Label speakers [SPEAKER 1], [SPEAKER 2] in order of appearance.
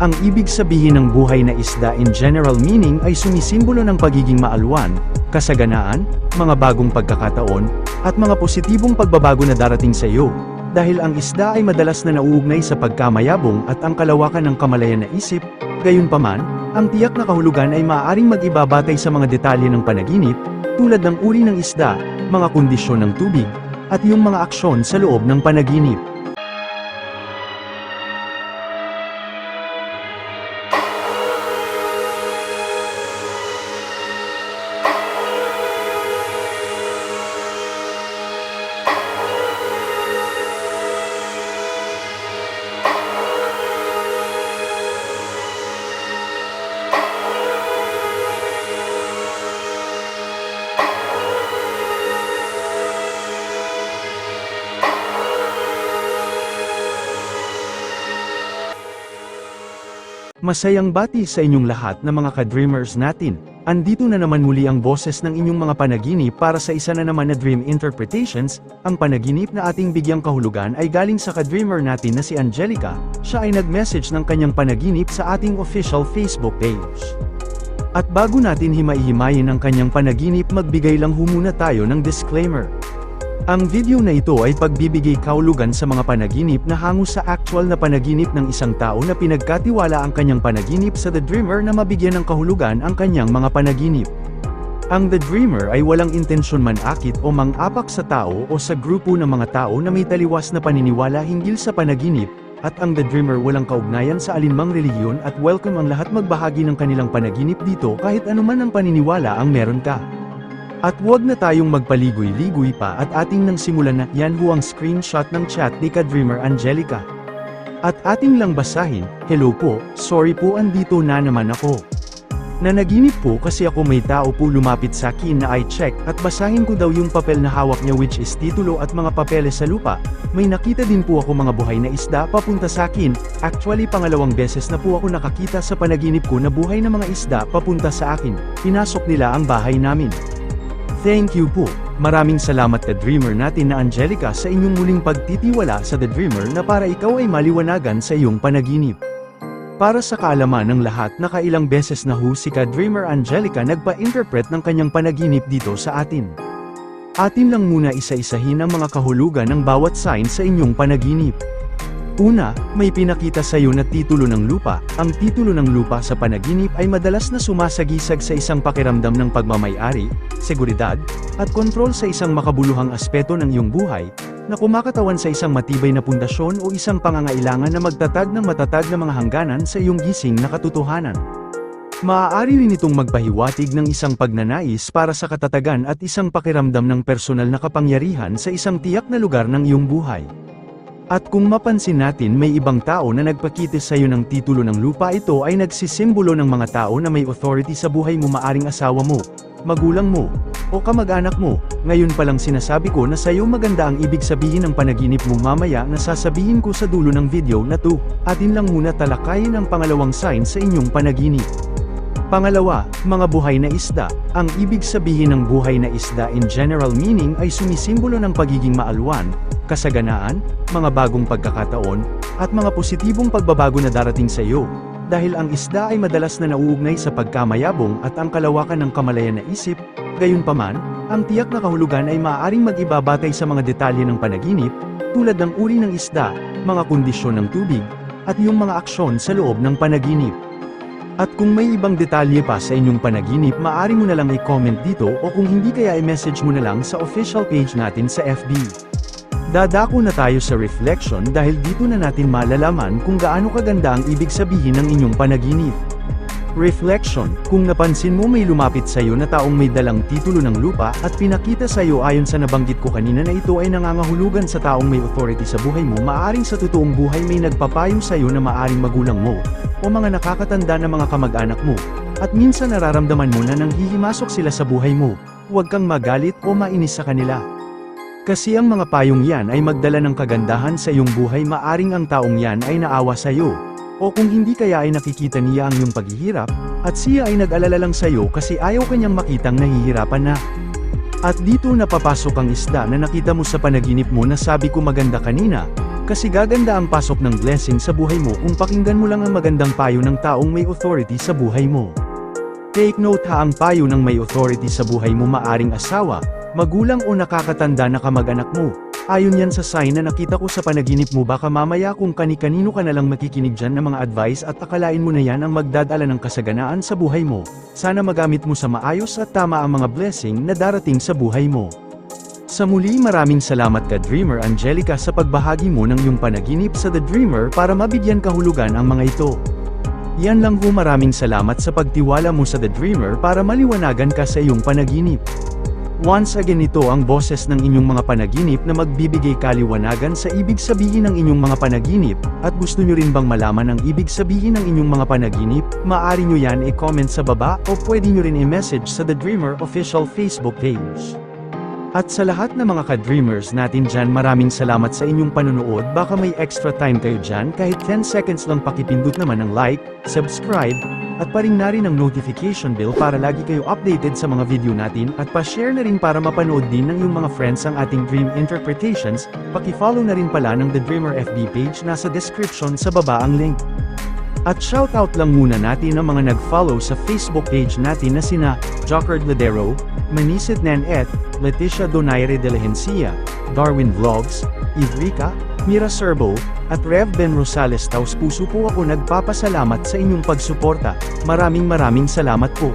[SPEAKER 1] Ang ibig sabihin ng buhay na isda in general meaning ay sumisimbolo ng pagiging maalwan, kasaganaan, mga bagong pagkakataon, at mga positibong pagbabago na darating sa iyo. Dahil ang isda ay madalas na nauugnay sa pagkamayabong at ang kalawakan ng kamalayan na isip, gayunpaman, ang tiyak na kahulugan ay maaaring mag-iba batay sa mga detalye ng panaginip, tulad ng uri ng isda, mga kondisyon ng tubig, at yung mga aksyon sa loob ng panaginip. Masayang bati sa inyong lahat na mga ka-dreamers natin. Andito na naman muli ang boses ng inyong mga panaginip para sa isa na naman na Dream Interpretations. Ang panaginip na ating bigyang kahulugan ay galing sa ka-dreamer natin na si Angelica. Siya ay nag-message ng kanyang panaginip sa ating official Facebook page. At bago natin himay-himayin ang kanyang panaginip, magbigay lang muna tayo ng disclaimer. Ang video na ito ay pagbibigay kahulugan sa mga panaginip na hango sa actual na panaginip ng isang tao na pinagkatiwala ang kanyang panaginip sa The Dreamer na mabigyan ng kahulugan ang kanyang mga panaginip. Ang The Dreamer ay walang intensyon manakit o mang-apak sa tao o sa grupo ng mga tao na may taliwas na paniniwala hinggil sa panaginip, at ang The Dreamer walang kaugnayan sa alinmang relihiyon at welcome ang lahat magbahagi ng kanilang panaginip dito kahit anuman ang paniniwala ang meron ka. At huwag na tayong magpaligoy-ligoy pa at ating nang simulan na. Yan ho ang screenshot ng chat ni ka-dreamer Angelica. At ating lang basahin. Hello po, sorry po, andito na naman ako. Nanaginip po kasi ako may tao po lumapit sa akin na I-check at basahin ko daw yung papel na hawak niya, which is titulo at mga papeles sa lupa. May nakita din po ako mga buhay na isda papunta sa akin. Actually pangalawang beses na po ako nakakita sa panaginip ko na buhay na mga isda papunta sa akin. Pinasok nila ang bahay namin. Thank you po. Maraming salamat ka-dreamer natin na Angelica sa inyong muling pagtitiwala sa The Dreamer na para ikaw ay maliwanagan sa iyong panaginip. Para sa kaalaman ng lahat, nakailang beses na ho si ka-dreamer Angelica nagpa-interpret ng kanyang panaginip dito sa atin. Atin lang muna isa-isahin ang mga kahulugan ng bawat sign sa inyong panaginip. Una, may pinakita sa iyo na titulo ng lupa. Ang titulo ng lupa sa panaginip ay madalas na sumasagisag sa isang pakiramdam ng pagmamay-ari, seguridad, at kontrol sa isang makabuluhang aspeto ng iyong buhay, na kumakatawan sa isang matibay na pundasyon o isang pangangailangan na magtatag ng matatag na mga hangganan sa iyong gising na katotohanan. Maaari rin itong magpahiwatig ng isang pagnanais para sa katatagan at isang pakiramdam ng personal na kapangyarihan sa isang tiyak na lugar ng iyong buhay. At kung mapansin natin, may ibang tao na nagpakitis sa iyo ng titulo ng lupa. Ito ay nagsisimbolo ng mga tao na may authority sa buhay mo, maaring asawa mo, magulang mo, o kamag-anak mo. Ngayon pa lang sinasabi ko na sa iyo maganda ang ibig sabihin ng panaginip mo. Mamaya na sasabihin ko sa dulo ng video na to. Atin lang muna talakayin ang pangalawang sign sa inyong panaginip. Pangalawa, mga buhay na isda. Ang ibig sabihin ng buhay na isda in general meaning ay sumisimbolo ng pagiging maalwan, kasaganaan, mga bagong pagkakataon, at mga positibong pagbabago na darating sa iyo. Dahil ang isda ay madalas na nauugnay sa pagkamayabong at ang kalawakan ng kamalayan na isip, gayunpaman, ang tiyak na kahulugan ay maaaring mag-iba batay sa mga detalye ng panaginip, tulad ng uri ng isda, mga kondisyon ng tubig, at yung mga aksyon sa loob ng panaginip. At kung may ibang detalye pa sa inyong panaginip, maaari mo na lang i-comment dito, o kung hindi kaya i-message mo na lang sa official page natin sa FB. Dadako na tayo sa reflection dahil dito na natin malalaman kung gaano kaganda ang ibig sabihin ng inyong panaginip. Reflection, kung napansin mo may lumapit sa iyo na taong may dalang titulo ng lupa at pinakita sa iyo ayon sa nabanggit ko kanina na ito ay nangangahulugan sa taong may authority sa buhay mo, maaring sa totoong buhay may nagpapayo sa iyo na maaring magulang mo, o mga nakakatanda na mga kamag-anak mo, at minsan nararamdaman mo na nang hihimasok sila sa buhay mo. Huwag kang magalit o mainis sa kanila. Kasi ang mga payong yan ay magdala ng kagandahan sa iyong buhay, maaring ang taong yan ay naawa sa iyo. O kung hindi kaya ay nakikita niya ang iyong paghihirap, at siya ay nag-alala lang sa iyo kasi ayaw kanyang makitang nahihirapan na. At dito napapasok ang isda na nakita mo sa panaginip mo na sabi ko maganda kanina. Kasi gaganda ang pasok ng blessing sa buhay mo kung pakinggan mo lang ang magandang payo ng taong may authority sa buhay mo. Take note ha, ang payo ng may authority sa buhay mo maaring asawa, magulang o nakakatanda na kamag-anak mo. Ayon yan sa sign na nakita ko sa panaginip mo, baka mamaya kung kani-kanino ka nalang makikinig dyan ng mga advice at akalain mo na yan ang magdadala ng kasaganaan sa buhay mo. Sana magamit mo sa maayos at tama ang mga blessing na darating sa buhay mo. Sa muli, maraming salamat ka Dreamer Angelica sa pagbahagi mo ng iyong panaginip sa The Dreamer para mabigyan kahulugan ang mga ito. Yan lang ho, maraming salamat sa pagtiwala mo sa The Dreamer para maliwanagan ka sa iyong panaginip. Once again, ito ang boses ng inyong mga panaginip na magbibigay kaliwanagan sa ibig sabihin ng inyong mga panaginip, at gusto nyo rin bang malaman ang ibig sabihin ng inyong mga panaginip? Maaari nyo yan i-comment sa baba o pwede nyo rin i-message sa The Dreamer official Facebook page. At sa lahat ng mga ka-dreamers natin dyan, maraming salamat sa inyong panonood. Baka may extra time kayo dyan, kahit 10 seconds lang, pakipindot naman ng like, subscribe, at pa-ring na rin ang notification bell para lagi kayo updated sa mga video natin, at pa-share na rin para mapanood din ng iyong mga friends ang ating dream interpretations. Paki-follow na rin pala ng The Dreamer FB page, nasa description sa baba ang link. At shoutout lang muna natin ang mga nag-follow sa Facebook page natin na sina Jocard Ladero, Manisit Nanet, Leticia Donaire de la Hencia, Darwin Vlogs, Ivrica, Mira Serbo, at Rev Ben Rosales. Taos puso po ako nagpapasalamat sa inyong pagsuporta. Maraming salamat po.